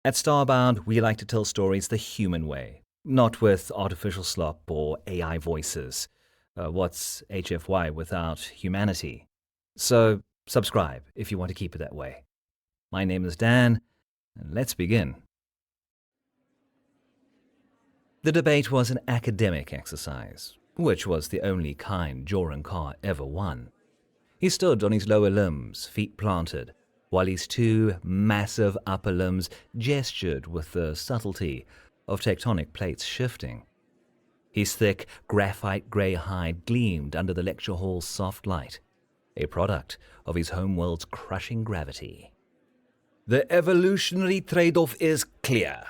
At Starbound, we like to tell stories the human way, not with artificial slop or AI voices. What's HFY without humanity? So, subscribe if you want to keep it that way. My name is Dan, and let's begin. The debate was an academic exercise, which was the only kind Joran Carr ever won. He stood on his lower limbs, feet planted, while his two massive upper limbs gestured with the subtlety of tectonic plates shifting. His thick, graphite-grey hide gleamed under the lecture hall's soft light, a product of his homeworld's crushing gravity. "The evolutionary trade-off is clear,"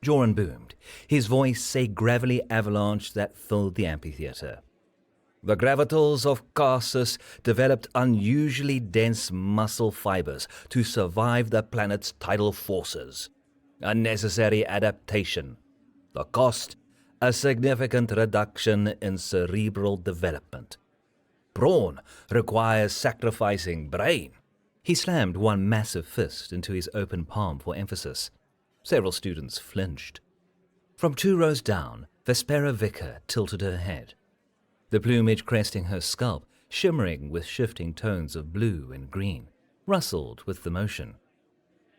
Joran boomed, his voice a gravelly avalanche that filled the amphitheater. "The gravitals of Carsus developed unusually dense muscle fibers to survive the planet's tidal forces. A necessary adaptation. The cost? A significant reduction in cerebral development. Brawn requires sacrificing brain." He slammed one massive fist into his open palm for emphasis. Several students flinched. From 2 rows down, Vespera Vicker tilted her head, the plumage cresting her scalp, shimmering with shifting tones of blue and green, rustled with the motion.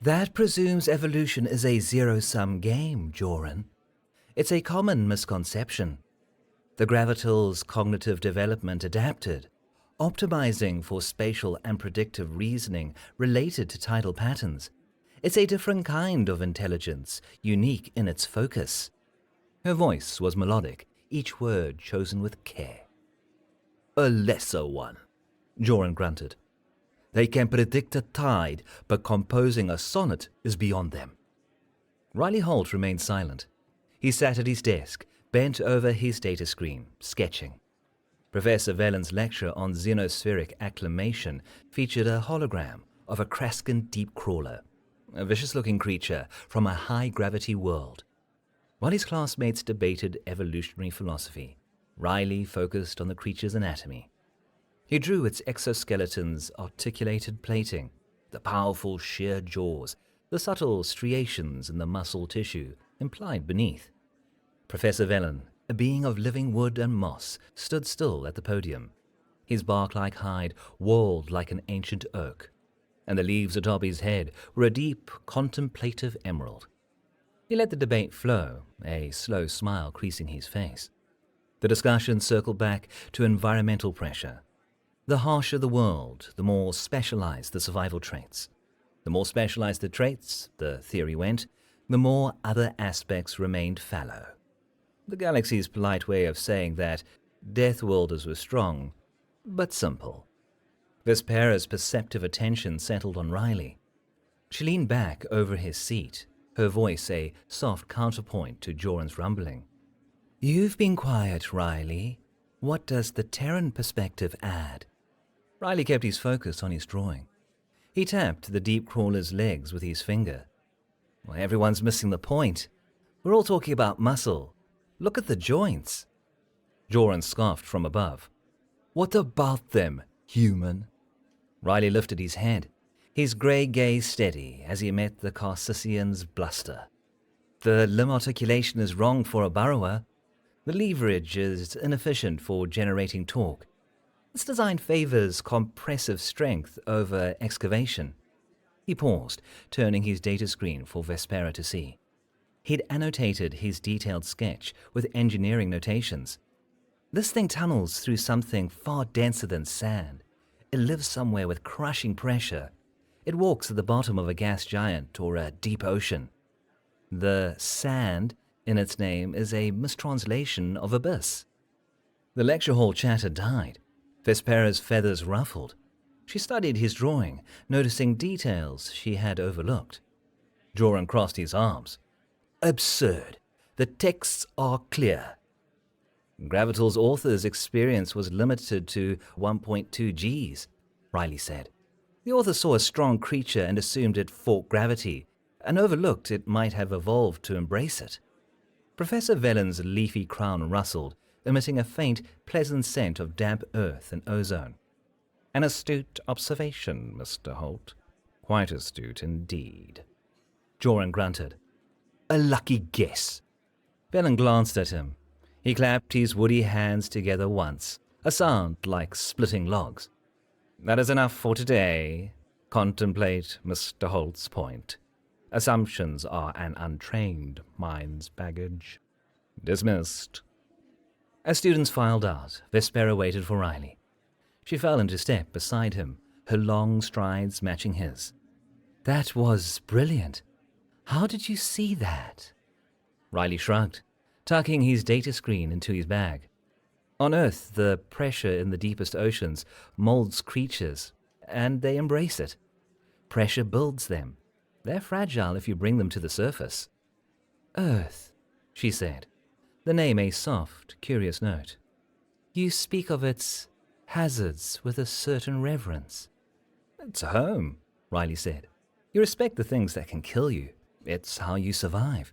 "That presumes evolution is a zero-sum game, Joran. It's a common misconception. The gravital's cognitive development adapted, optimizing for spatial and predictive reasoning related to tidal patterns. It's a different kind of intelligence, unique in its focus." Her voice was melodic, each word chosen with care. "A lesser one," Joran grunted. "They can predict a tide, but composing a sonnet is beyond them." Riley Holt remained silent. He sat at his desk, bent over his data screen, sketching. Professor Vellen's lecture on xenospheric acclimation featured a hologram of a Kraskin deep crawler, a vicious-looking creature from a high-gravity world. While his classmates debated evolutionary philosophy, Riley focused on the creature's anatomy. He drew its exoskeleton's articulated plating, the powerful sheer jaws, the subtle striations in the muscle tissue implied beneath. Professor Vellen, a being of living wood and moss, stood still at the podium. His bark-like hide walled like an ancient oak, and the leaves atop his head were a deep, contemplative emerald. He let the debate flow, a slow smile creasing his face. The discussion circled back to environmental pressure. The harsher the world, the more specialized the survival traits. The more specialized the traits, the theory went, the more other aspects remained fallow. The galaxy's polite way of saying that Deathworlders were strong, but simple. Vespera's perceptive attention settled on Riley. She leaned back over his seat, her voice a soft counterpoint to Joran's rumbling. "You've been quiet, Riley. What does the Terran perspective add?" Riley kept his focus on his drawing. He tapped the deep crawler's legs with his finger. "Well, everyone's missing the point. We're all talking about muscle. Look at the joints." Joran scoffed from above. "What about them, human?" Riley lifted his head, his grey gaze steady as he met the Carsusian's bluster. "The limb articulation is wrong for a burrower. The leverage is inefficient for generating torque. This design favors compressive strength over excavation." He paused, turning his data screen for Vespera to see. He'd annotated his detailed sketch with engineering notations. "This thing tunnels through something far denser than sand. It lives somewhere with crushing pressure. It walks at the bottom of a gas giant or a deep ocean. The sand in its name is a mistranslation of abyss." The lecture hall chatter died. Vespera's feathers ruffled. She studied his drawing, noticing details she had overlooked. Joran crossed his arms. "Absurd. The texts are clear." "Gravital's author's experience was limited to 1.2 Gs, Riley said. "The author saw a strong creature and assumed it fought gravity, and overlooked it might have evolved to embrace it." Professor Vellen's leafy crown rustled, emitting a faint, pleasant scent of damp earth and ozone. "An astute observation, Mr. Holt. Quite astute indeed." Joran grunted. A lucky guess. Bellin glanced at him. He clapped his woody hands together once, a sound like splitting logs. That is enough for today. Contemplate Mr. Holt's point. Assumptions are an untrained mind's baggage. Dismissed. As students filed out, Vespera waited for Riley. She fell into step beside him, her long strides matching his. That was brilliant. How did you see that? Riley shrugged, tucking his data screen into his bag. On Earth, the pressure in the deepest oceans molds creatures, and they embrace it. Pressure builds them. They're fragile if you bring them to the surface. Earth, she said, the name a soft, curious note. You speak of its hazards with a certain reverence. It's a home, Riley said. You respect the things that can kill you. It's how you survive.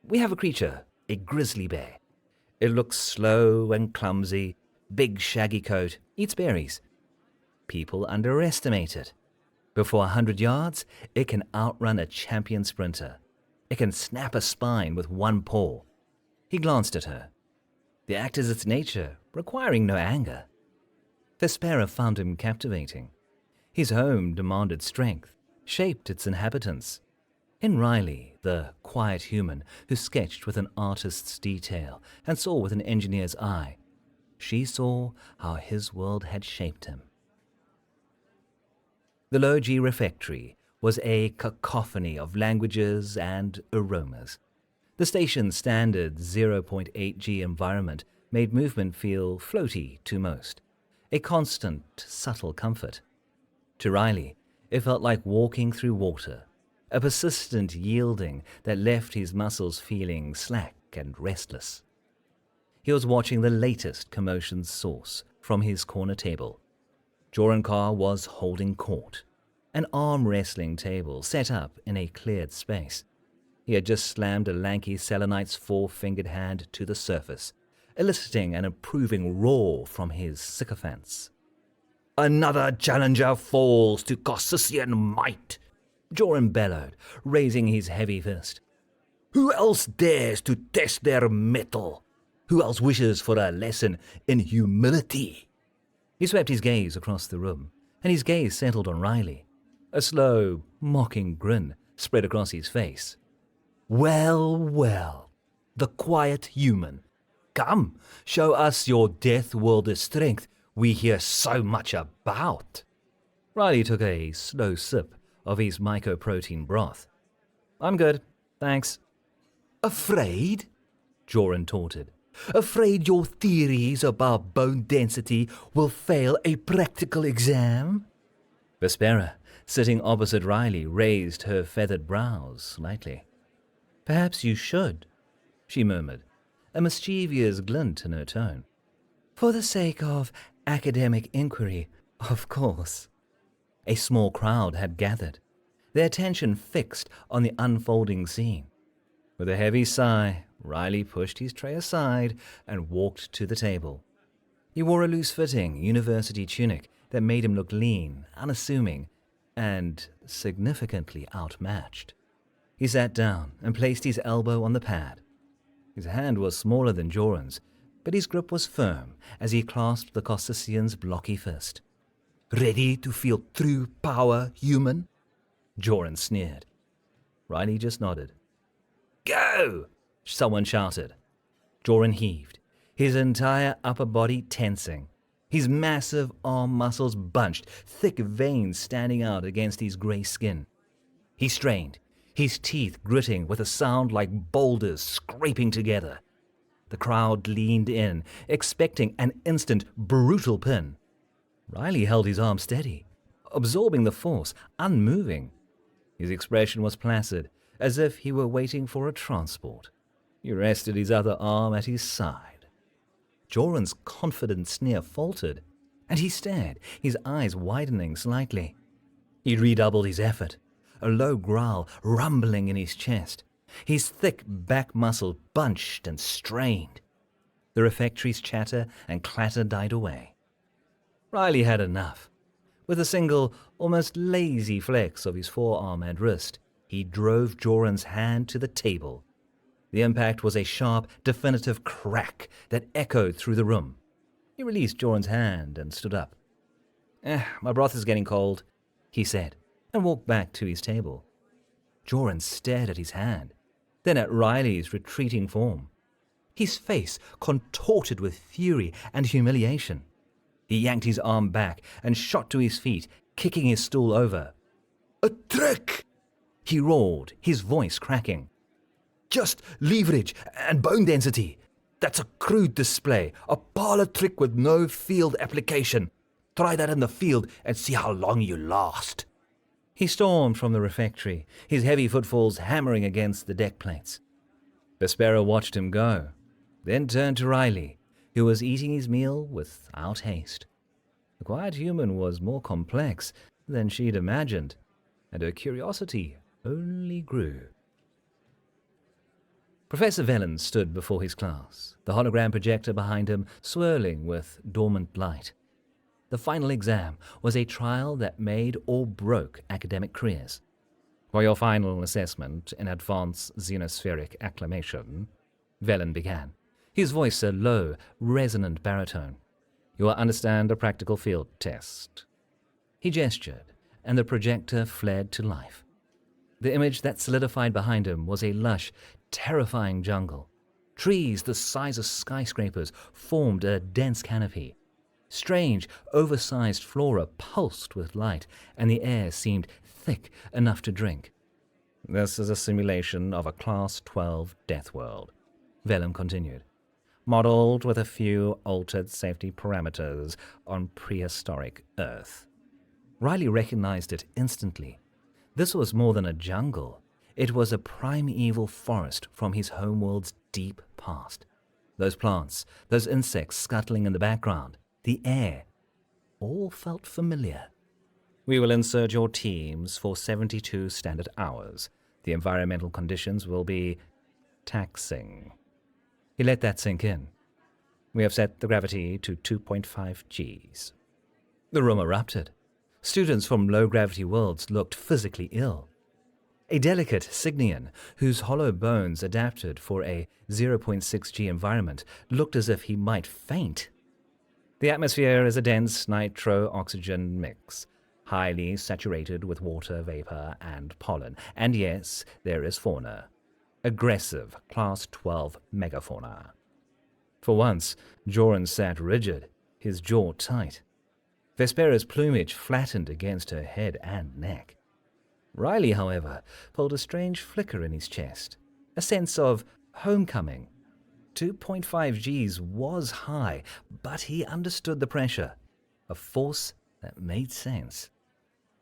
We have a creature, a grizzly bear. It looks slow and clumsy, big shaggy coat, eats berries. People underestimate it. Before 100 yards, it can outrun a champion sprinter. It can snap a spine with one paw. He glanced at her. The act is its nature, requiring no anger. Vespera found him captivating. His home demanded strength, shaped its inhabitants. In Riley, the quiet human who sketched with an artist's detail and saw with an engineer's eye, she saw how his world had shaped him. The low-G refectory was a cacophony of languages and aromas. The station's standard 0.8G environment made movement feel floaty to most, a constant, subtle comfort. To Riley, it felt like walking through water, a persistent yielding that left his muscles feeling slack and restless. He was watching the latest commotion source from his corner table. Joran Carr was holding court, an arm wrestling table set up in a cleared space. He had just slammed a lanky Selenite's four-fingered hand to the surface, eliciting an approving roar from his sycophants. Another challenger falls to Cartesian might, Joran bellowed, raising his heavy fist. Who else dares to test their mettle? Who else wishes for a lesson in humility? He swept his gaze across the room, and his gaze settled on Riley. A slow, mocking grin spread across his face. Well, well, the quiet human. Come, show us your Deathworld strength we hear so much about. Riley took a slow sip of his mycoprotein broth. I'm good, thanks. Afraid? Joran taunted. Afraid your theories about bone density will fail a practical exam? Vespera, sitting opposite Riley, raised her feathered brows slightly. Perhaps you should, she murmured, a mischievous glint in her tone. For the sake of academic inquiry, of course. A small crowd had gathered, their attention fixed on the unfolding scene. With a heavy sigh, Riley pushed his tray aside and walked to the table. He wore a loose-fitting university tunic that made him look lean, unassuming, and significantly outmatched. He sat down and placed his elbow on the pad. His hand was smaller than Joran's, but his grip was firm as he clasped the Cartesian's blocky fist. Ready to feel true power, human? Joran sneered. Riley just nodded. Go! Someone shouted. Joran heaved, his entire upper body tensing, his massive arm muscles bunched, thick veins standing out against his grey skin. He strained, his teeth gritting with a sound like boulders scraping together. The crowd leaned in, expecting an instant, brutal pin. Riley held his arm steady, absorbing the force, unmoving. His expression was placid, as if he were waiting for a transport. He rested his other arm at his side. Joran's confident sneer faltered, and he stared, his eyes widening slightly. He redoubled his effort, a low growl rumbling in his chest, his thick back muscle bunched and strained. The refectory's chatter and clatter died away. Riley had enough. With a single, almost lazy flex of his forearm and wrist, He drove Joran's hand to the table. The impact was a sharp, definitive crack that echoed through the room. He released Joran's hand and stood up. My broth is getting cold, he said, and walked back to his table. Joran stared at his hand, then at Riley's retreating form. His face contorted with fury and humiliation. He yanked his arm back and shot to his feet, kicking his stool over. "A trick!" he roared, his voice cracking. "Just leverage and bone density. That's a crude display, a parlor trick with no field application. Try that in the field and see how long you last." He stormed from the refectory, his heavy footfalls hammering against the deck plates. Vespera watched him go, then turned to Riley, who was eating his meal without haste. The quiet human was more complex than she'd imagined, and her curiosity only grew. Professor Velen stood before his class, the hologram projector behind him swirling with dormant light. The final exam was a trial that made or broke academic careers. For your final assessment in advanced xenospheric acclimation, Velen began, his voice a low, resonant baritone. You will understand a practical field test. He gestured, and the projector flared to life. The image that solidified behind him was a lush, terrifying jungle. Trees the size of skyscrapers formed a dense canopy. Strange, oversized flora pulsed with light, and the air seemed thick enough to drink. This is a simulation of a Class 12 Deathworld, Velen continued, modeled with a few altered safety parameters on prehistoric Earth. Riley recognized it instantly. This was more than a jungle. It was a primeval forest from his homeworld's deep past. Those plants, those insects scuttling in the background, the air, all felt familiar. We will insert your teams for 72 standard hours. The environmental conditions will be taxing. He let that sink in. We have set the gravity to 2.5 Gs. The room erupted. Students from low-gravity worlds looked physically ill. A delicate Cygnian, whose hollow bones adapted for a 0.6 G environment, looked as if he might faint. The atmosphere is a dense nitro-oxygen mix, highly saturated with water vapor and pollen. And yes, there is fauna. Aggressive Class 12 megafauna. For once, Joran sat rigid, his jaw tight. Vespera's plumage flattened against her head and neck. Riley, however, felt a strange flicker in his chest, a sense of homecoming. 2.5 Gs was high, but he understood the pressure, a force that made sense.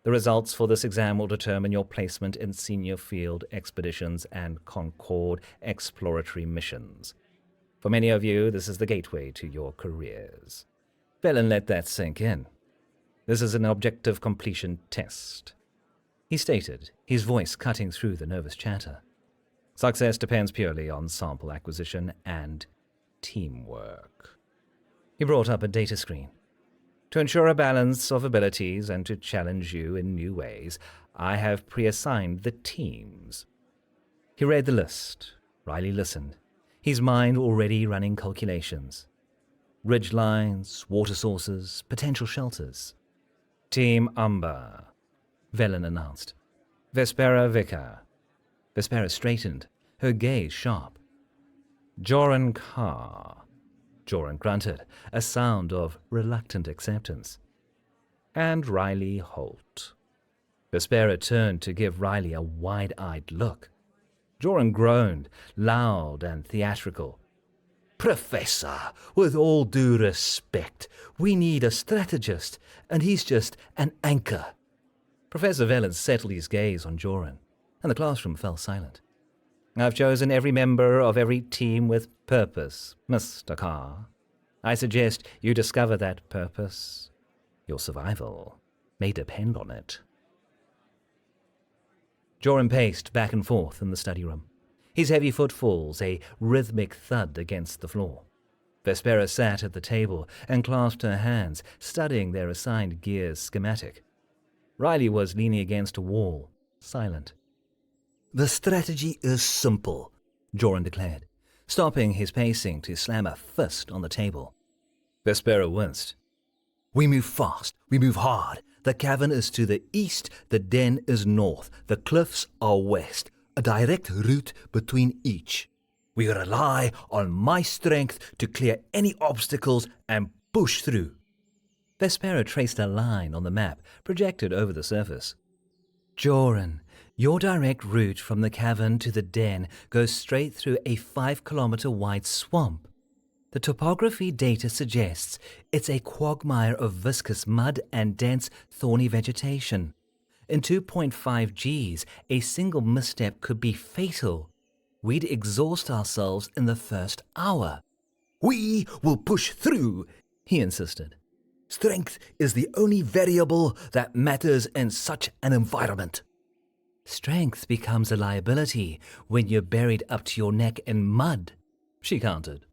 The results for this exam will determine your placement in senior field expeditions and Concord exploratory missions. For many of you, this is the gateway to your careers. Velen let that sink in. This is an objective completion test, he stated, his voice cutting through the nervous chatter. Success depends purely on sample acquisition and teamwork. He brought up a data screen. To ensure a balance of abilities and to challenge you in new ways, I have pre-assigned the teams. He read the list. Riley listened, his mind already running calculations. Ridge lines, water sources, potential shelters. Team Umber, Velen announced. Vespera Vicar. Vespera straightened, her gaze sharp. Joran Carr. Joran grunted, a sound of reluctant acceptance. And Riley Holt. Vespera turned to give Riley a wide-eyed look. Joran groaned, loud and theatrical. Professor, with all due respect, we need a strategist, and he's just an anchor. Professor Velen settled his gaze on Joran, and the classroom fell silent. I've chosen every member of every team with purpose, Mr. Carr. I suggest you discover that purpose. Your survival may depend on it. Joran paced back and forth in the study room, his heavy footfalls a rhythmic thud against the floor. Vespera sat at the table and clasped her hands, studying their assigned gear's schematic. Riley was leaning against a wall, silent. The strategy is simple, Joran declared, stopping his pacing to slam a fist on the table. Vespera winced. We move fast, we move hard. The cavern is to the east, the den is north, the cliffs are west, a direct route between each. We rely on my strength to clear any obstacles and push through. Vespera traced a line on the map projected over the surface. Joran, your direct route from the cavern to the den goes straight through a 5-kilometer wide swamp. The topography data suggests it's a quagmire of viscous mud and dense, thorny vegetation. In 2.5 Gs, a single misstep could be fatal. We'd exhaust ourselves in the first hour. We will push through, he insisted. Strength is the only variable that matters in such an environment. Strength becomes a liability when you're buried up to your neck in mud, she countered.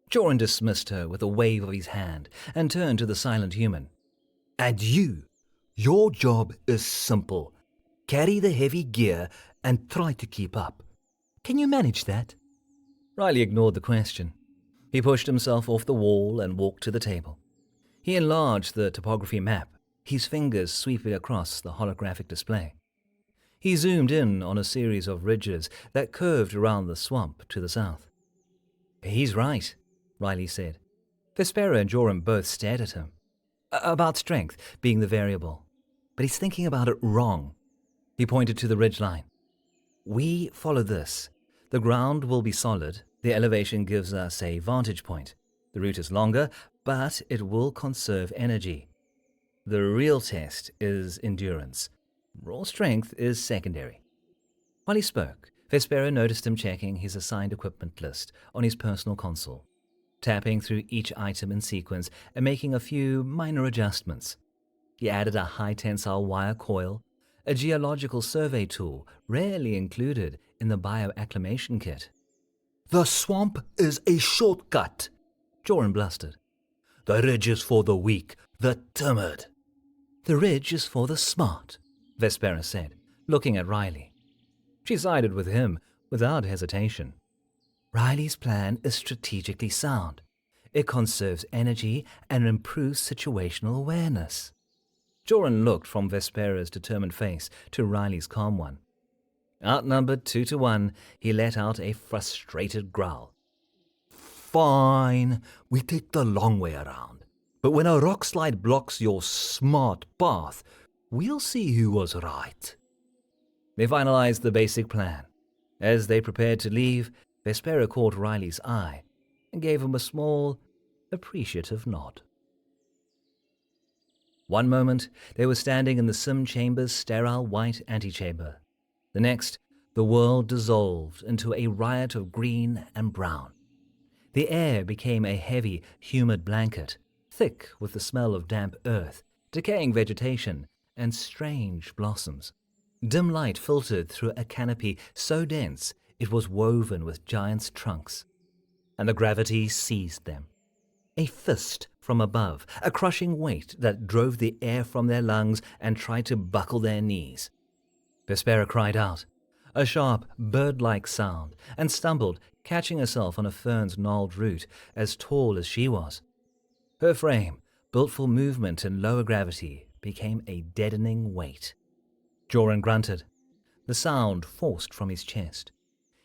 Joran dismissed her with a wave of his hand and turned to the silent human. And you, your job is simple. Carry the heavy gear and try to keep up. Can you manage that? Riley ignored the question. He pushed himself off the wall and walked to the table. He enlarged the topography map, his fingers sweeping across the holographic display. He zoomed in on a series of ridges that curved around the swamp to the south. He's right, Riley said. Vespera and Joran both stared at him. About strength being the variable. But he's thinking about it wrong. He pointed to the ridgeline. We follow this. The ground will be solid. The elevation gives us a vantage point. The route is longer, but it will conserve energy. The real test is endurance. Raw strength is secondary. While he spoke, Vespera noticed him checking his assigned equipment list on his personal console, tapping through each item in sequence and making a few minor adjustments. He added a high-tensile wire coil, a geological survey tool rarely included in the bioacclimation kit. The swamp is a shortcut, Joran blustered. The ridge is for the weak, the timid. The ridge is for the smart, Vespera said, looking at Riley. She sided with him without hesitation. Riley's plan is strategically sound. It conserves energy and improves situational awareness. Joran looked from Vespera's determined face to Riley's calm one. Outnumbered 2-1, he let out a frustrated growl. Fine, we take the long way around. But when a rock slide blocks your smart path, we'll see who was right. They finalized the basic plan. As they prepared to leave, Vespera caught Riley's eye and gave him a small, appreciative nod. One moment, they were standing in the Sim Chamber's sterile white antechamber. The next, the world dissolved into a riot of green and brown. The air became a heavy, humid blanket, thick with the smell of damp earth, decaying vegetation, and strange blossoms. Dim light filtered through a canopy so dense it was woven with giants' trunks, and the gravity seized them. A fist from above, a crushing weight that drove the air from their lungs and tried to buckle their knees. Vespera cried out, a sharp, bird-like sound, and stumbled, catching herself on a fern's gnarled root as tall as she was. Her frame, built for movement in lower gravity, became a deadening weight. Joran grunted. The sound forced from his chest.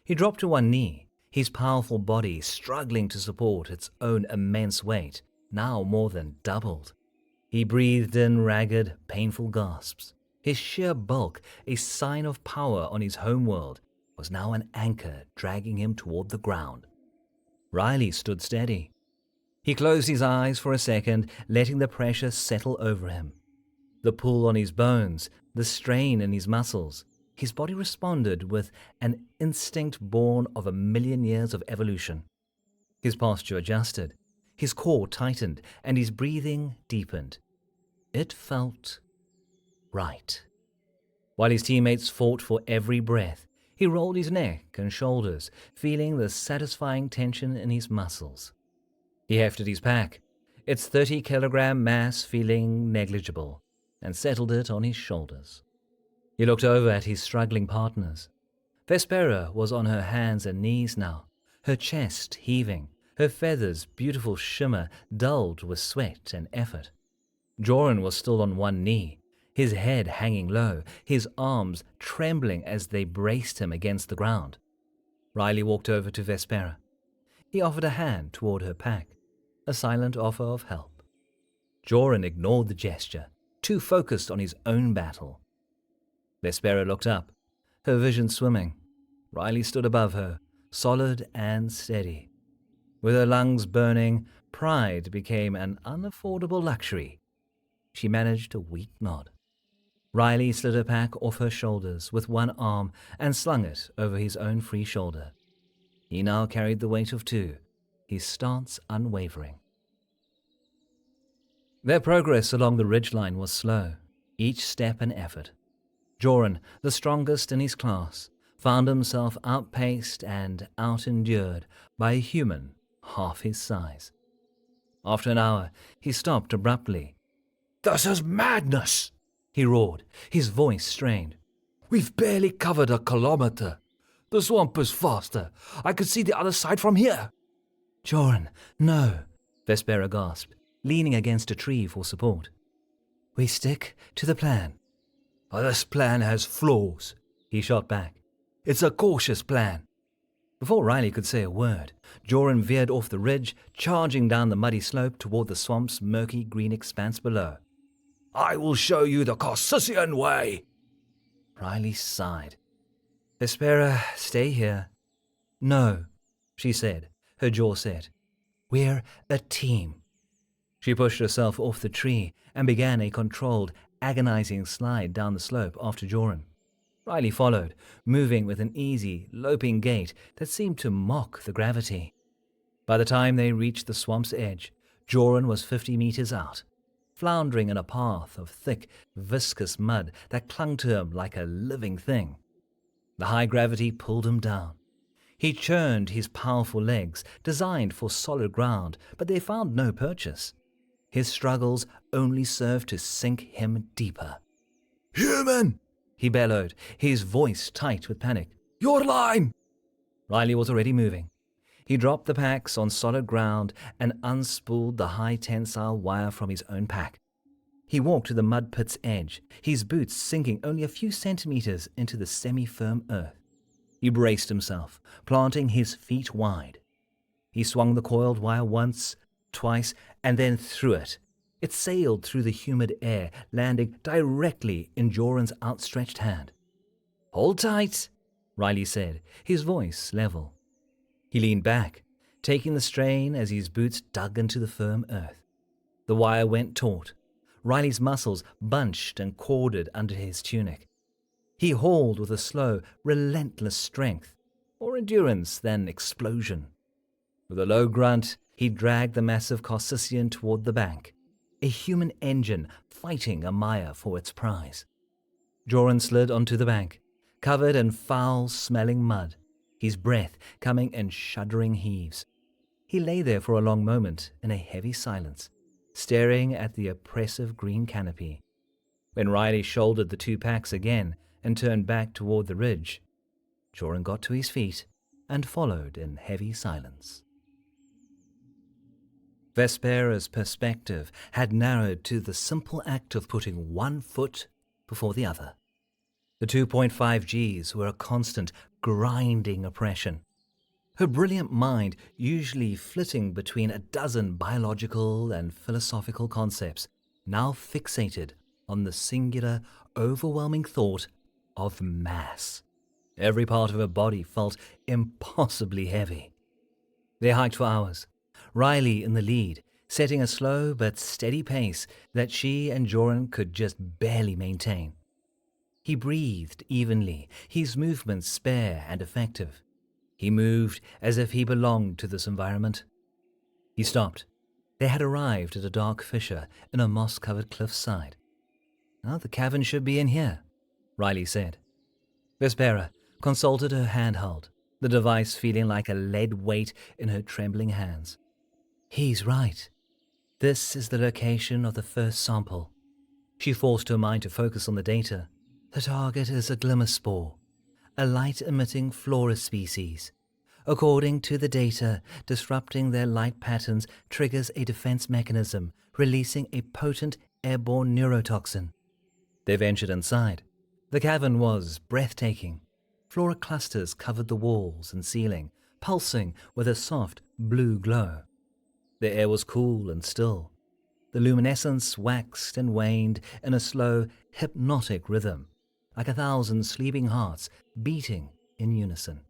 He dropped to one knee, his powerful body struggling to support its own immense weight, now more than doubled. He breathed in ragged, painful gasps. His sheer bulk, a sign of power on his homeworld, was now an anchor dragging him toward the ground. Riley stood steady. He closed his eyes for a second, letting the pressure settle over him. The pull on his bones, the strain in his muscles. His body responded with an instinct born of 1,000,000 years of evolution. His posture adjusted, his core tightened, and his breathing deepened. It felt right. While his teammates fought for every breath, he rolled his neck and shoulders, feeling the satisfying tension in his muscles. He hefted his pack, its 30-kilogram mass feeling negligible, and settled it on his shoulders. He looked over at his struggling partners. Vespera was on her hands and knees now, her chest heaving, her feathers' beautiful shimmer dulled with sweat and effort. Joran was still on one knee, his head hanging low, his arms trembling as they braced him against the ground. Riley walked over to Vespera. He offered a hand toward her pack, a silent offer of help. Joran ignored the gesture, too focused on his own battle. Vespera looked up, her vision swimming. Riley stood above her, solid and steady. With her lungs burning, pride became an unaffordable luxury. She managed a weak nod. Riley slid her pack off her shoulders with one arm and slung it over his own free shoulder. He now carried the weight of two, his stance unwavering. Their progress along the ridgeline was slow, each step an effort. Joran, the strongest in his class, found himself outpaced and out-endured by a human half his size. After an hour, he stopped abruptly. "This is madness!" he roared, his voice strained. "We've barely covered a kilometer. The swamp is faster. I can see the other side from here." "Joran, no," Vespera gasped, leaning against a tree for support. "We stick to the plan." "This plan has flaws," he shot back. "It's a cautious plan." Before Riley could say a word, Joran veered off the ridge, charging down the muddy slope toward the swamp's murky green expanse below. "I will show you the Cartesian way." Riley sighed. "Vespera, stay here." "No," she said, her jaw set. "We're a team." She pushed herself off the tree and began a controlled, agonizing slide down the slope after Joran. Riley followed, moving with an easy, loping gait that seemed to mock the gravity. By the time they reached the swamp's edge, Joran was 50 meters out, floundering in a path of thick, viscous mud that clung to him like a living thing. The high gravity pulled him down. He churned his powerful legs, designed for solid ground, but they found no purchase. His struggles only served to sink him deeper. "Human!" he bellowed, his voice tight with panic. "Your line!" Riley was already moving. He dropped the packs on solid ground and unspooled the high tensile wire from his own pack. He walked to the mud pit's edge, his boots sinking only a few centimeters into the semi-firm earth. He braced himself, planting his feet wide. He swung the coiled wire once, twice, and then threw it. It sailed through the humid air, landing directly in Joran's outstretched hand. "Hold tight," Riley said, his voice level. He leaned back, taking the strain as his boots dug into the firm earth. The wire went taut. Riley's muscles bunched and corded under his tunic. He hauled with a slow, relentless strength, more endurance than explosion. With a low grunt, he dragged the massive Cartesian toward the bank, a human engine fighting a mire for its prize. Joran slid onto the bank, covered in foul-smelling mud, his breath coming in shuddering heaves. He lay there for a long moment in a heavy silence, staring at the oppressive green canopy. When Riley shouldered the two packs again and turned back toward the ridge, Joran got to his feet and followed in heavy silence. Vespera's perspective had narrowed to the simple act of putting one foot before the other. The 2.5 Gs were a constant, grinding oppression. Her brilliant mind, usually flitting between a dozen biological and philosophical concepts, now fixated on the singular, overwhelming thought of mass. Every part of her body felt impossibly heavy. They hiked for hours, Riley in the lead, setting a slow but steady pace that she and Joran could just barely maintain. He breathed evenly, his movements spare and effective. He moved as if he belonged to this environment. He stopped. They had arrived at a dark fissure in a moss-covered cliffside. "Now the cavern should be in here," Riley said. Vespera consulted her handheld, the device feeling like a lead weight in her trembling hands. "He's right. This is the location of the first sample." She forced her mind to focus on the data. "The target is a glimmer spore, a light-emitting flora species. According to the data, disrupting their light patterns triggers a defense mechanism, releasing a potent airborne neurotoxin. They ventured inside. The cavern was breathtaking. Flora clusters covered the walls and ceiling, pulsing with a soft blue glow. The air was cool and still. The luminescence waxed and waned in a slow, hypnotic rhythm, like 1,000 sleeping hearts beating in unison.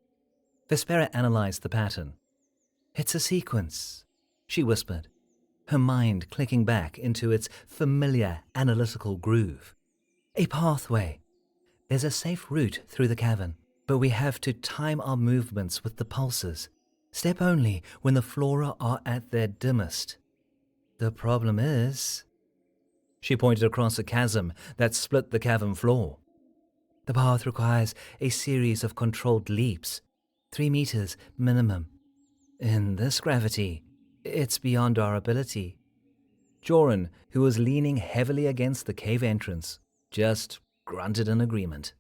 Vespera analyzed the pattern. "It's a sequence," she whispered, her mind clicking back into its familiar analytical groove. "A pathway. There's a safe route through the cavern, but we have to time our movements with the pulses. Step only when the flora are at their dimmest. The problem is..." She pointed across a chasm that split the cavern floor. "The path requires a series of controlled leaps, 3 meters minimum. In this gravity, it's beyond our ability." Joran, who was leaning heavily against the cave entrance, just grunted in agreement.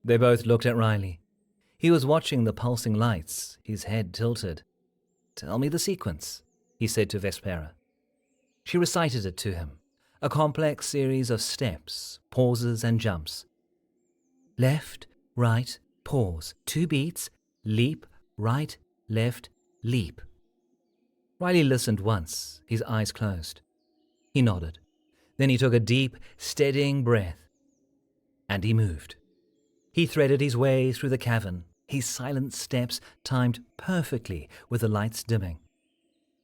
They both looked at Riley. He was watching the pulsing lights, his head tilted. "Tell me the sequence," he said to Vespera. She recited it to him, a complex series of steps, pauses and jumps. Left, right, pause, 2 beats, leap, right, left, leap. Riley listened once, his eyes closed. He nodded. Then he took a deep, steadying breath. And he moved. He threaded his way through the cavern, his silent steps timed perfectly with the lights dimming.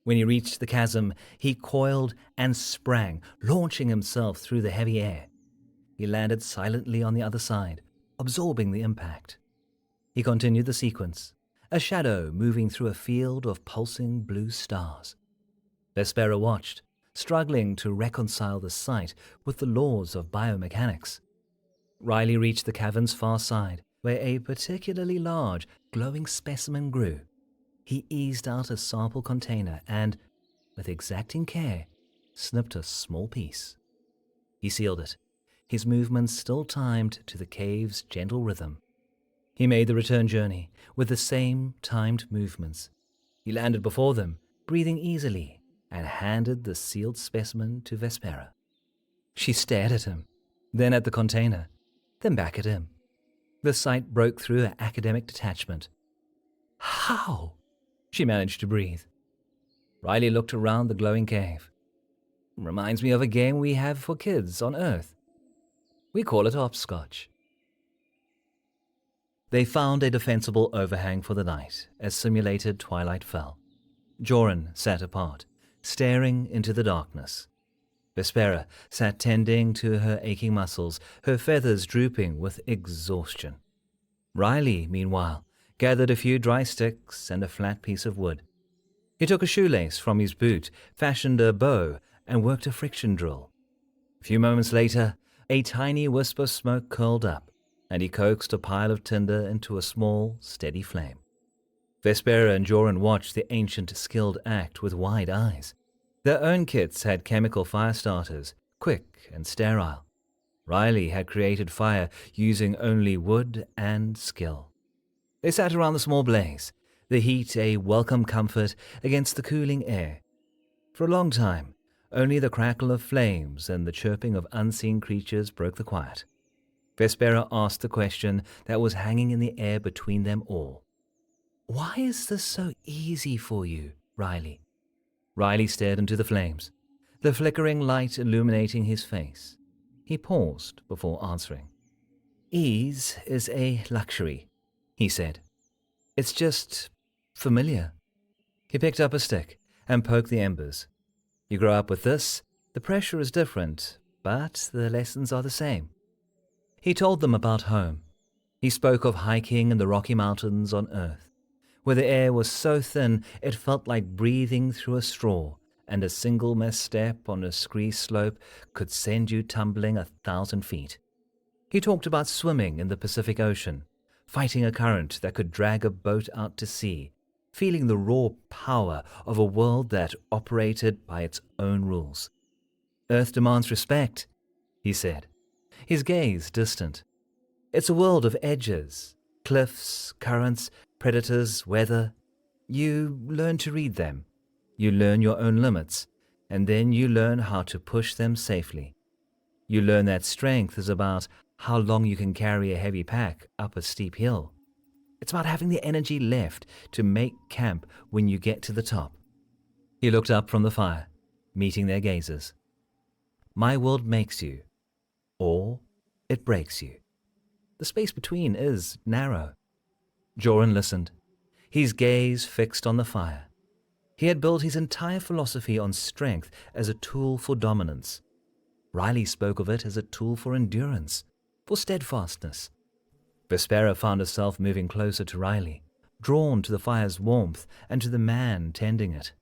When he reached the chasm, he coiled and sprang, launching himself through the heavy air. He landed silently on the other side, absorbing the impact. He continued the sequence, a shadow moving through a field of pulsing blue stars. Vespera watched, struggling to reconcile the sight with the laws of biomechanics. Riley reached the cavern's far side, where a particularly large, glowing specimen grew. He eased out a sample container and, with exacting care, snipped a small piece. He sealed it, his movements still timed to the cave's gentle rhythm. He made the return journey with the same timed movements. He landed before them, breathing easily, and handed the sealed specimen to Vespera. She stared at him, then at the container, then back at him. The sight broke through her academic detachment. "How?" she managed to breathe. Riley looked around the glowing cave. "Reminds me of a game we have for kids on Earth. We call it hopscotch." They found a defensible overhang for the night as simulated twilight fell. Joran sat apart, staring into the darkness. Vespera sat tending to her aching muscles, her feathers drooping with exhaustion. Riley, meanwhile, gathered a few dry sticks and a flat piece of wood. He took a shoelace from his boot, fashioned a bow, and worked a friction drill. A few moments later, a tiny wisp of smoke curled up, and he coaxed a pile of tinder into a small, steady flame. Vespera and Joran watched the ancient, skilled act with wide eyes. Their own kits had chemical fire starters, quick and sterile. Riley had created fire using only wood and skill. They sat around the small blaze, the heat a welcome comfort against the cooling air. For a long time, only the crackle of flames and the chirping of unseen creatures broke the quiet. Vespera asked the question that was hanging in the air between them all. "Why is this so easy for you, Riley?" Riley stared into the flames, the flickering light illuminating his face. He paused before answering. "Ease is a luxury," he said. "It's just familiar." He picked up a stick and poked the embers. "You grow up with this, the pressure is different, but the lessons are the same." He told them about home. He spoke of hiking in the Rocky Mountains on Earth, where the air was so thin it felt like breathing through a straw, and a single misstep on a scree slope could send you tumbling 1,000 feet. He talked about swimming in the Pacific Ocean, fighting a current that could drag a boat out to sea, feeling the raw power of a world that operated by its own rules. "Earth demands respect," he said, his gaze distant. "It's a world of edges, Cliffs, currents, predators, weather. You learn to read them. You learn your own limits, and then you learn how to push them safely. You learn that strength is about how long you can carry a heavy pack up a steep hill. It's about having the energy left to make camp when you get to the top. He looked up from the fire, meeting their gazes. My world makes you, or it breaks you. The space between is narrow. Joran listened, his gaze fixed on the fire. He had built his entire philosophy on strength as a tool for dominance. Riley spoke of it as a tool for endurance, for steadfastness. Vespera found herself moving closer to Riley, drawn to the fire's warmth and to the man tending it.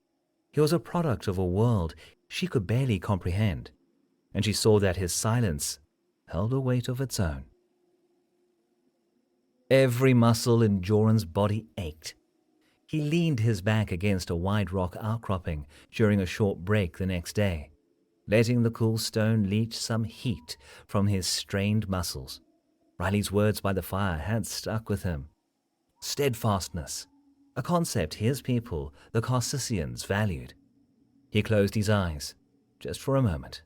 He was a product of a world she could barely comprehend, and she saw that his silence held a weight of its own. Every muscle in Joran's body ached. He leaned his back against a wide rock outcropping during a short break the next day, letting the cool stone leach some heat from his strained muscles. Riley's words by the fire had stuck with him. Steadfastness, a concept his people, the Carcisians, valued. He closed his eyes, just for a moment.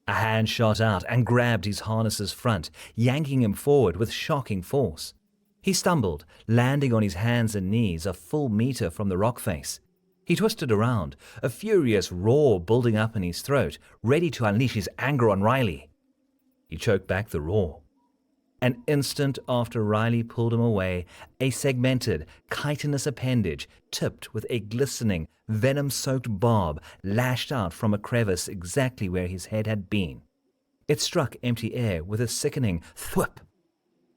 A hand shot out and grabbed his harness's front, yanking him forward with shocking force. He stumbled, landing on his hands and knees a full meter from the rock face. He twisted around, a furious roar building up in his throat, ready to unleash his anger on Riley. He choked back the roar. An instant after Riley pulled him away, a segmented, chitinous appendage, tipped with a glistening, venom-soaked barb, lashed out from a crevice exactly where his head had been. It struck empty air with a sickening thwip,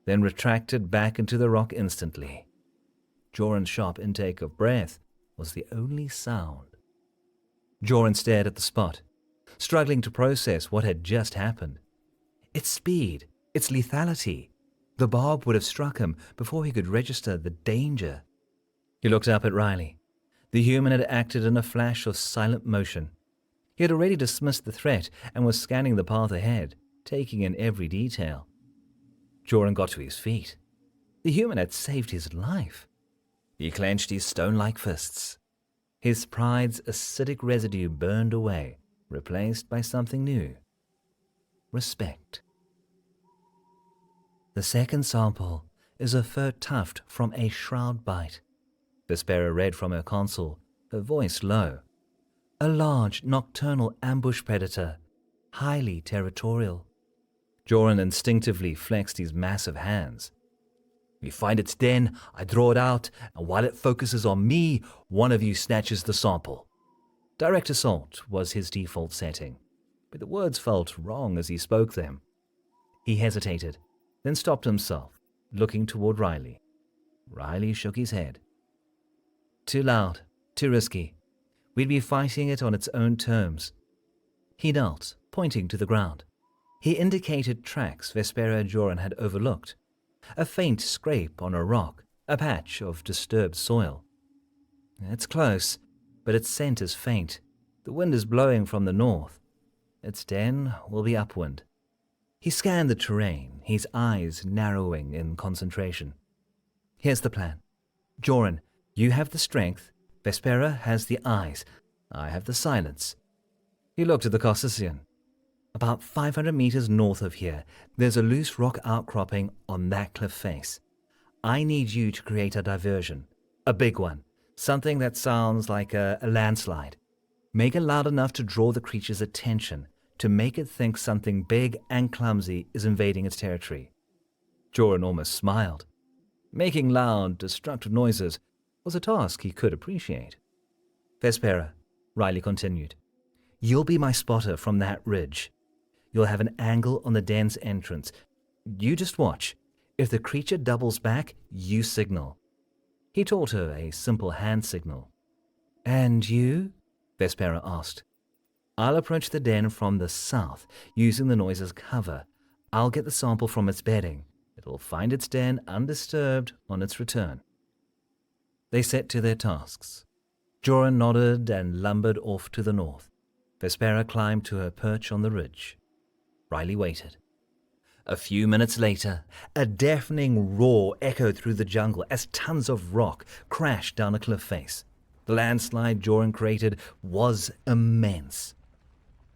then retracted back into the rock instantly. Joran's sharp intake of breath was the only sound. Joran stared at the spot, struggling to process what had just happened. Its speed, its lethality. The barb would have struck him before he could register the danger. He looked up at Riley. The human had acted in a flash of silent motion. He had already dismissed the threat and was scanning the path ahead, taking in every detail. Joran got to his feet. The human had saved his life. He clenched his stone-like fists. His pride's acidic residue burned away, replaced by something new. Respect. The second sample is a fur tuft from a shroud bite. Vespera read from her console, her voice low. A large nocturnal ambush predator, highly territorial. Joran instinctively flexed his massive hands. We find its den, I draw it out, and while it focuses on me, one of you snatches the sample. Direct assault was his default setting, but the words felt wrong as he spoke them. He hesitated, then stopped himself, looking toward Riley. Riley shook his head. Too loud, too risky. We'd be fighting it on its own terms. He knelt, pointing to the ground. He indicated tracks Vespera and Joran had overlooked. A faint scrape on a rock, a patch of disturbed soil. It's close, but its scent is faint. The wind is blowing from the north. Its den will be upwind. He scanned the terrain, his eyes narrowing in concentration. Here's the plan. Joran, you have the strength. Vespera has the eyes. I have the silence. He looked at the Carcisian. About 500 meters north of here, there's a loose rock outcropping on that cliff face. I need you to create a diversion. A big one. Something that sounds like a landslide. Make it loud enough to draw the creature's attention, to make it think something big and clumsy is invading its territory. Joran almost smiled. Making loud, destructive noises was a task he could appreciate. Vespera, Riley continued, you'll be my spotter from that ridge. You'll have an angle on the den's entrance. You just watch. If the creature doubles back, you signal. He taught her a simple hand signal. And you? Vespera asked. I'll approach the den from the south, using the noise as cover. I'll get the sample from its bedding. It'll find its den undisturbed on its return. They set to their tasks. Joran nodded and lumbered off to the north. Vespera climbed to her perch on the ridge. Riley waited. A few minutes later, a deafening roar echoed through the jungle as tons of rock crashed down a cliff face. The landslide Joran created was immense.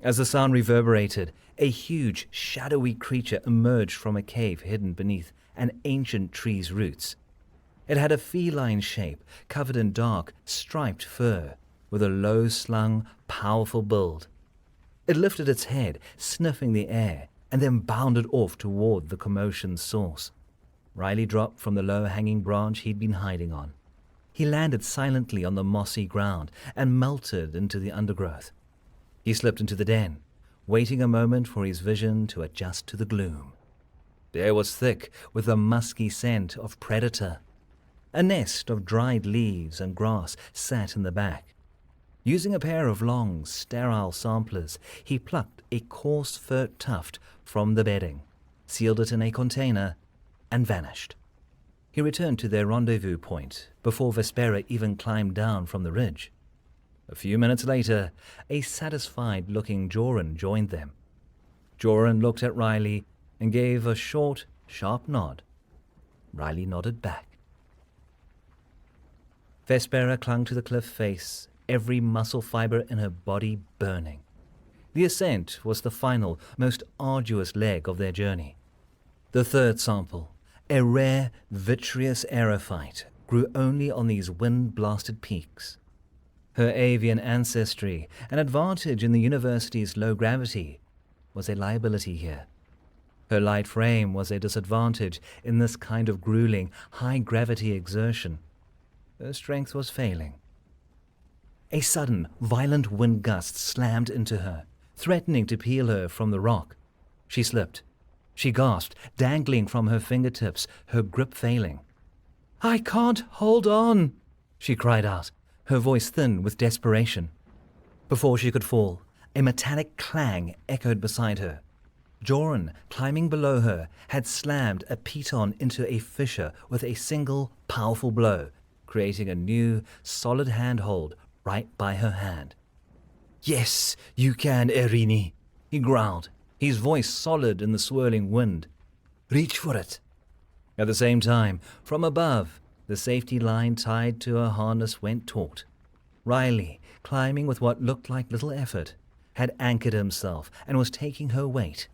As the sound reverberated, a huge, shadowy creature emerged from a cave hidden beneath an ancient tree's roots. It had a feline shape, covered in dark, striped fur, with a low-slung, powerful build. It lifted its head, sniffing the air, and then bounded off toward the commotion's source. Riley dropped from the low-hanging branch he'd been hiding on. He landed silently on the mossy ground and melted into the undergrowth. He slipped into the den, waiting a moment for his vision to adjust to the gloom. The air was thick with the musky scent of predator. A nest of dried leaves and grass sat in the back. Using a pair of long, sterile samplers, he plucked a coarse fur tuft from the bedding, sealed it in a container, and vanished. He returned to their rendezvous point before Vespera even climbed down from the ridge. A few minutes later, a satisfied-looking Joran joined them. Joran looked at Riley and gave a short, sharp nod. Riley nodded back. Vespera clung to the cliff face, every muscle fiber in her body burning. The ascent was the final, most arduous leg of their journey. The third sample, a rare, vitreous aerophyte, grew only on these wind-blasted peaks. Her avian ancestry, an advantage in the university's low gravity, was a liability here. Her light frame was a disadvantage in this kind of grueling, high-gravity exertion. Her strength was failing. A sudden, violent wind gust slammed into her, threatening to peel her from the rock. She slipped. She gasped, dangling from her fingertips, her grip failing. "I can't hold on," she cried out, her voice thin with desperation. Before she could fall, a metallic clang echoed beside her. Joran, climbing below her, had slammed a piton into a fissure with a single, powerful blow, creating a new, solid handhold right by her hand. "Yes, you can, Erini," he growled, his voice solid in the swirling wind. "Reach for it." At the same time, from above, the safety line tied to her harness went taut. Riley, climbing with what looked like little effort, had anchored himself and was taking her weight.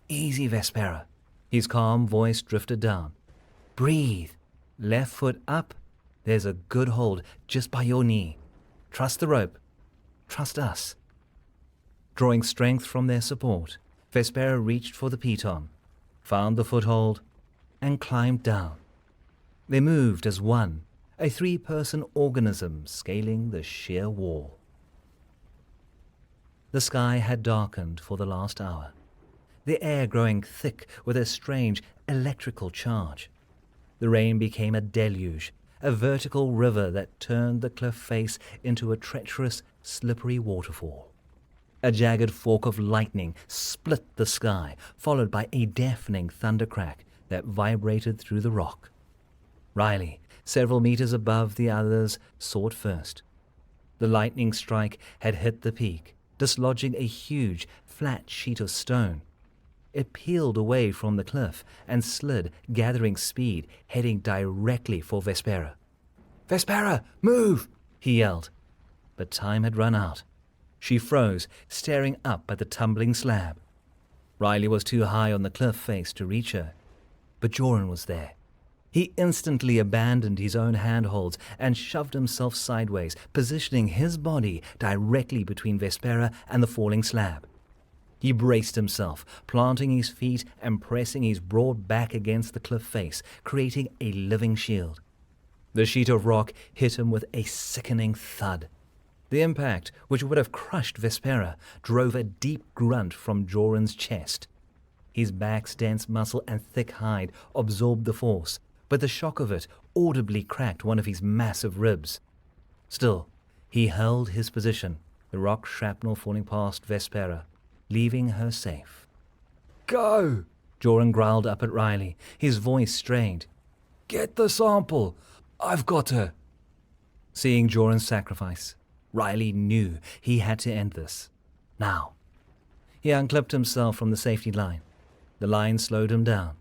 "Easy, Vespera." His calm voice drifted down. "Breathe. Left foot up. There's a good hold just by your knee. Trust the rope. Trust us." Drawing strength from their support, Vespera reached for the piton, found the foothold, and climbed down. They moved as one, a three-person organism scaling the sheer wall. The sky had darkened for the last hour, the air growing thick with a strange electrical charge. The rain became a deluge, a vertical river that turned the cliff face into a treacherous, slippery waterfall. A jagged fork of lightning split the sky, followed by a deafening thundercrack that vibrated through the rock. Riley, several meters above the others, saw it first. The lightning strike had hit the peak, dislodging a huge, flat sheet of stone. It peeled away from the cliff and slid, gathering speed, heading directly for Vespera. "Vespera, move!" he yelled. But time had run out. She froze, staring up at the tumbling slab. Riley was too high on the cliff face to reach her, but Joran was there. He instantly abandoned his own handholds and shoved himself sideways, positioning his body directly between Vespera and the falling slab. He braced himself, planting his feet and pressing his broad back against the cliff face, creating a living shield. The sheet of rock hit him with a sickening thud. The impact, which would have crushed Vespera, drove a deep grunt from Joran's chest. His back's dense muscle and thick hide absorbed the force, but the shock of it audibly cracked one of his massive ribs. Still, he held his position, the rock shrapnel falling past Vespera, leaving her safe. "Go!" Joran growled up at Riley, his voice strained. "Get the sample. I've got her." Seeing Joran's sacrifice, Riley knew he had to end this. Now. He unclipped himself from the safety line. The line slowed him down.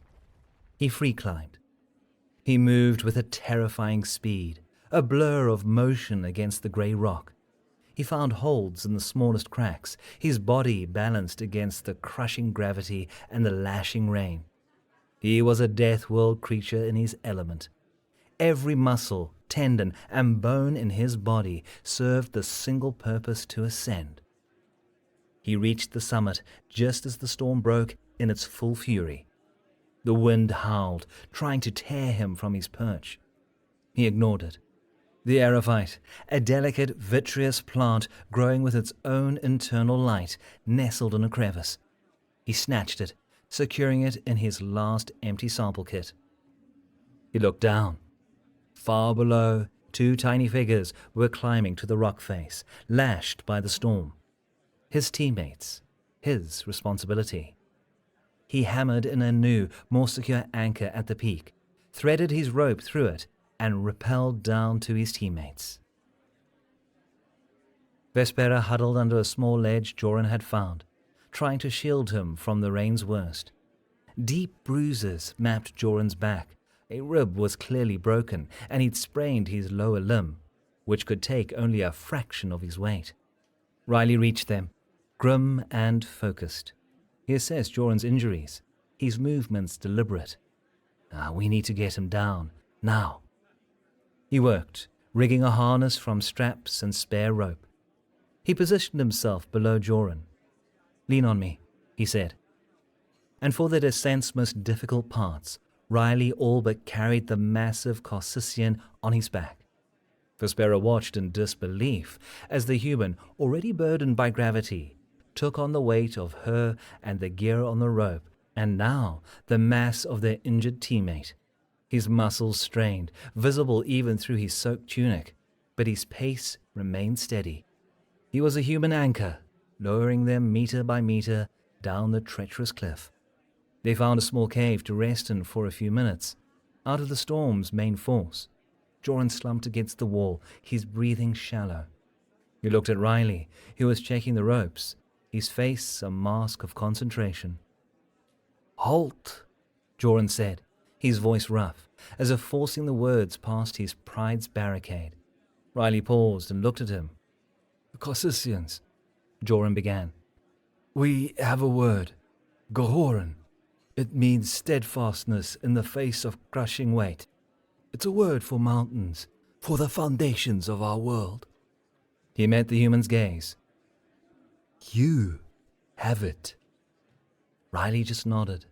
He free climbed. He moved with a terrifying speed, a blur of motion against the grey rock. He found holds in the smallest cracks, his body balanced against the crushing gravity and the lashing rain. He was a Deathworld creature in his element. Every muscle, tendon, and bone in his body served the single purpose to ascend. He reached the summit just as the storm broke in its full fury. The wind howled, trying to tear him from his perch. He ignored it. The aerophyte, a delicate, vitreous plant growing with its own internal light, nestled in a crevice. He snatched it, securing it in his last empty sample kit. He looked down. Far below, two tiny figures were climbing to the rock face, lashed by the storm. His teammates, his responsibility. He hammered in a new, more secure anchor at the peak, threaded his rope through it, and rappelled down to his teammates. Vespera huddled under a small ledge Joran had found, trying to shield him from the rain's worst. Deep bruises mapped Joran's back. A rib was clearly broken, and he'd sprained his lower limb, which could take only a fraction of his weight. Riley reached them, grim and focused. He assessed Joran's injuries, his movements deliberate. We need to get him down, now. He worked, rigging a harness from straps and spare rope. He positioned himself below Joran. "Lean on me," he said. And for the descent's most difficult parts, Riley all but carried the massive Carcisian on his back. Vespera watched in disbelief as the human, already burdened by gravity, took on the weight of her and the gear on the rope, and now the mass of their injured teammate. His muscles strained, visible even through his soaked tunic, but his pace remained steady. He was a human anchor, lowering them meter by meter down the treacherous cliff. They found a small cave to rest in for a few minutes, out of the storm's main force. Joran slumped against the wall, his breathing shallow. He looked at Riley, who was checking the ropes, his face a mask of concentration. "Halt," Joran said, his voice rough, as if forcing the words past his pride's barricade. Riley paused and looked at him. "The Carcisians," Joran began. "We have a word, Gahoran. It means steadfastness in the face of crushing weight. It's a word for mountains, for the foundations of our world." He met the human's gaze. "You have it." Riley just nodded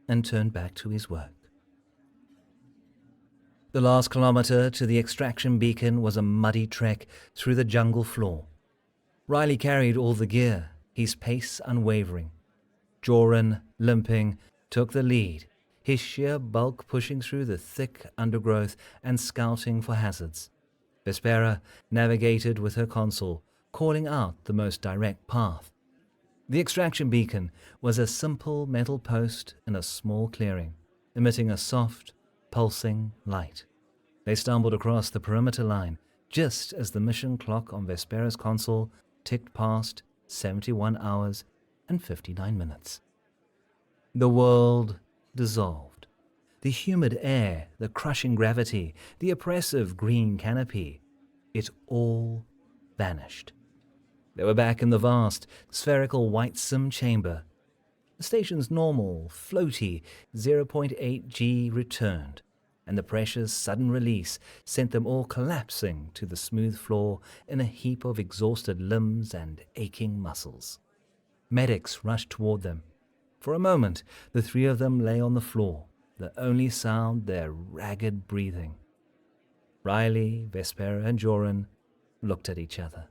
and turned back to his work. The last kilometer to the extraction beacon was a muddy trek through the jungle floor. Riley carried all the gear, his pace unwavering. Joran, limping, took the lead, his sheer bulk pushing through the thick undergrowth and scouting for hazards. Vespera navigated with her console, calling out the most direct path. The extraction beacon was a simple metal post in a small clearing, emitting a soft, pulsing light. They stumbled across the perimeter line just as the mission clock on Vespera's console ticked past 71 hours and 59 minutes. The world dissolved. The humid air, the crushing gravity, the oppressive green canopy, it all vanished. They were back in the vast, spherical white sim chamber. The station's normal, floaty 0.8 G returned, and the pressure's sudden release sent them all collapsing to the smooth floor in a heap of exhausted limbs and aching muscles. Medics rushed toward them. For a moment, the three of them lay on the floor, the only sound their ragged breathing. Riley, Vespera, and Joran looked at each other.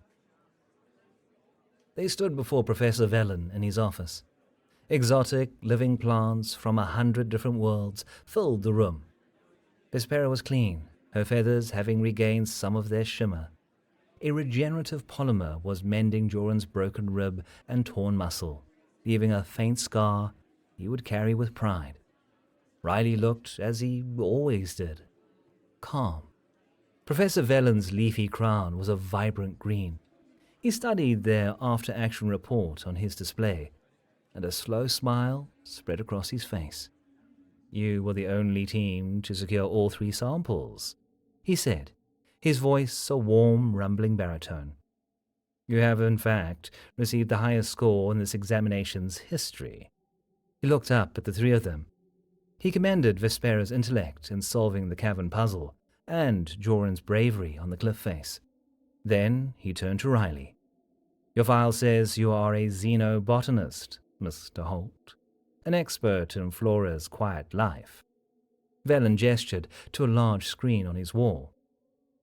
They stood before Professor Velen in his office. Exotic, living plants from 100 different worlds filled the room. Vespera was clean, her feathers having regained some of their shimmer. A regenerative polymer was mending Joran's broken rib and torn muscle, leaving a faint scar he would carry with pride. Riley looked as he always did, calm. Professor Velen's leafy crown was a vibrant green. He studied their after-action report on his display, and a slow smile spread across his face. "You were the only team to secure all 3 samples," he said, his voice a warm, rumbling baritone. "You have, in fact, received the highest score in this examination's history." He looked up at the 3 of them. He commended Vespera's intellect in solving the cavern puzzle and Joran's bravery on the cliff face. Then he turned to Riley. "Your file says you are a xenobotanist, Mr. Holt, an expert in Flora's quiet life." Velen gestured to a large screen on his wall.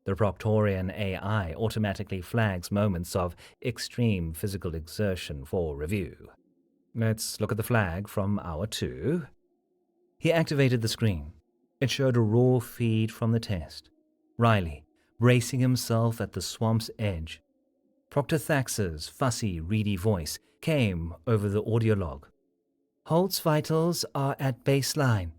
The Proctorian AI automatically flags moments of extreme physical exertion for review. "Let's look at the flag from Hour 2. He activated the screen. It showed a raw feed from the test. Riley, bracing himself at the swamp's edge. Proctor Thax's fussy, reedy voice came over the audio log. "Holt's vitals are at baseline.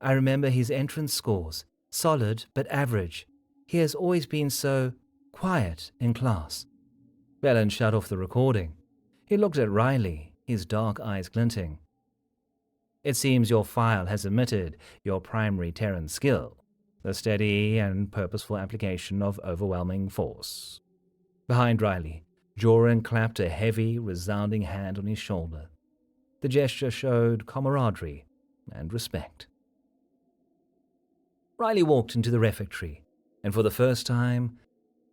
I remember his entrance scores, solid but average. He has always been so quiet in class." Velen shut off the recording. He looked at Riley, his dark eyes glinting. "It seems your file has omitted your primary Terran skill, the steady and purposeful application of overwhelming force." Behind Riley, Joran clapped a heavy, resounding hand on his shoulder. The gesture showed camaraderie and respect. Riley walked into the refectory, and for the first time,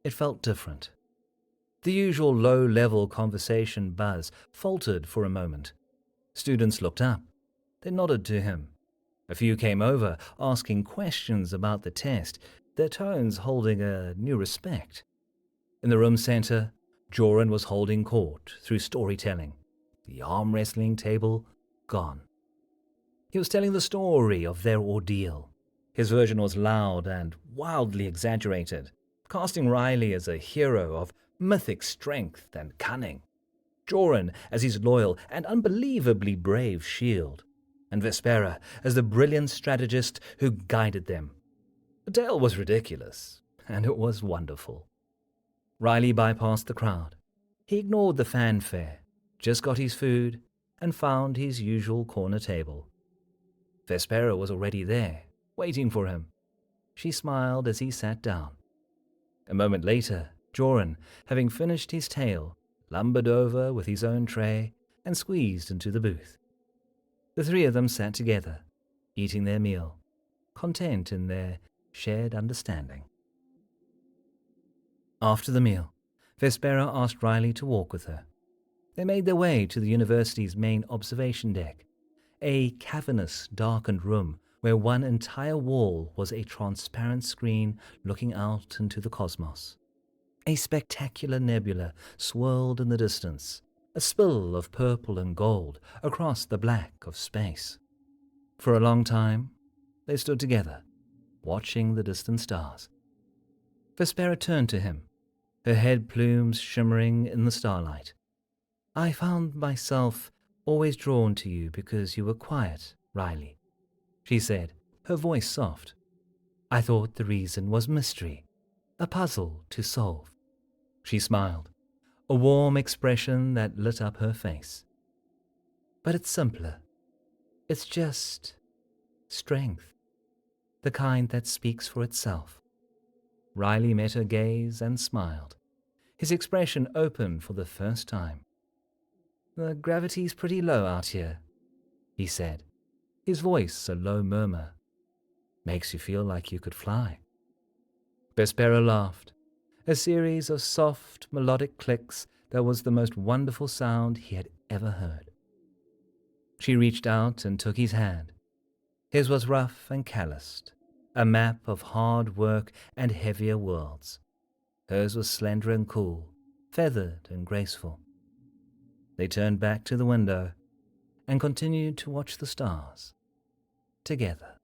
it felt different. The usual low-level conversation buzz faltered for a moment. Students looked up. They nodded to him. A few came over, asking questions about the test, their tones holding a new respect. In the room center, Joran was holding court through storytelling, the arm wrestling table gone. He was telling the story of their ordeal. His version was loud and wildly exaggerated, casting Riley as a hero of mythic strength and cunning, Joran as his loyal and unbelievably brave shield, and Vespera as the brilliant strategist who guided them. The tale was ridiculous, and it was wonderful. Riley bypassed the crowd. He ignored the fanfare, just got his food, and found his usual corner table. Vespera was already there, waiting for him. She smiled as he sat down. A moment later, Joran, having finished his tale, lumbered over with his own tray and squeezed into the booth. The 3 of them sat together, eating their meal, content in their shared understanding. After the meal, Vespera asked Riley to walk with her. They made their way to the university's main observation deck, a cavernous, darkened room where one entire wall was a transparent screen looking out into the cosmos. A spectacular nebula swirled in the distance, a spill of purple and gold across the black of space. For a long time, they stood together, watching the distant stars. Vespera turned to him, her head plumes shimmering in the starlight. "I found myself always drawn to you because you were quiet, Riley," she said, her voice soft. "I thought the reason was mystery, a puzzle to solve." She smiled, a warm expression that lit up her face. "But it's simpler. It's just strength, the kind that speaks for itself." Riley met her gaze and smiled, his expression open for the first time. "The gravity's pretty low out here," he said, his voice a low murmur. "Makes you feel like you could fly." Vespera laughed, a series of soft, melodic clicks that was the most wonderful sound he had ever heard. She reached out and took his hand. His was rough and calloused, a map of hard work and heavier worlds. Hers was slender and cool, feathered and graceful. They turned back to the window and continued to watch the stars together.